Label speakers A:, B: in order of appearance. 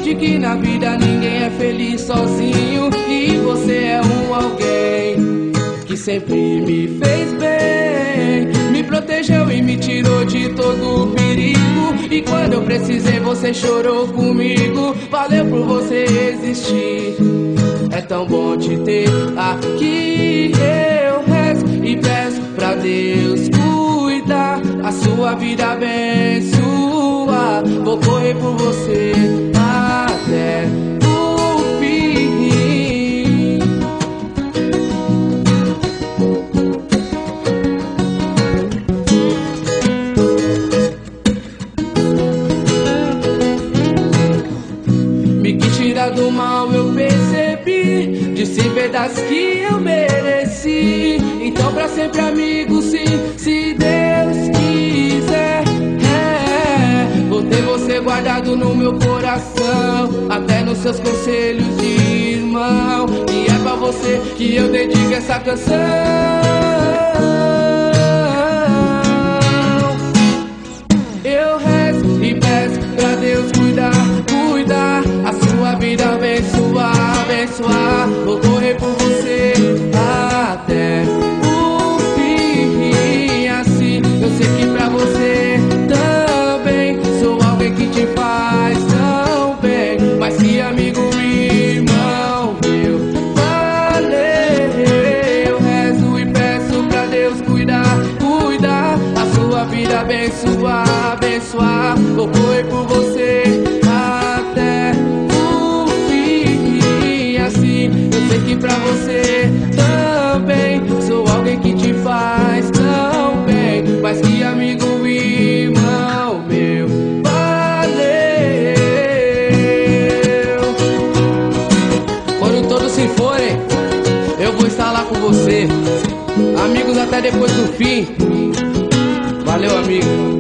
A: de que na vida ninguém é feliz sozinho, e você é um alguém que sempre me fez bem, me protegeu e me tirou de todo o perigo. E quando eu precisei você chorou comigo. Valeu por você existir, é tão bom te ter aqui. Eu rezo e peço pra Deus cuidar, a sua vida abençoar. Vou correr por você até o fim. Me quis tirar do mal, eu percebi, disse verdades que eu mereci. Então pra sempre amigo, sim, se Deus quiser, vou ter você guardado no meu coração, até nos seus conselhos de irmão. E é pra você que eu dedico essa canção. Eu rezo e peço pra Deus cuidar, cuidar, a sua vida abençoar, abençoar. Vou correr por você até o fim. Assim eu sei que pra você também sou alguém que te faz tão bem, mas que amigo e irmão meu. Valeu, eu rezo e peço pra Deus cuidar, cuidar, a sua vida abençoar, abençoar. Vou correr por você até o fim. Assim eu sei que pra você também sou alguém que te faz tão bem, mas que amigo e irmão meu. Valeu. Quando todos se forem, eu vou estar lá com você, amigos até depois do fim. Valeu, amigo.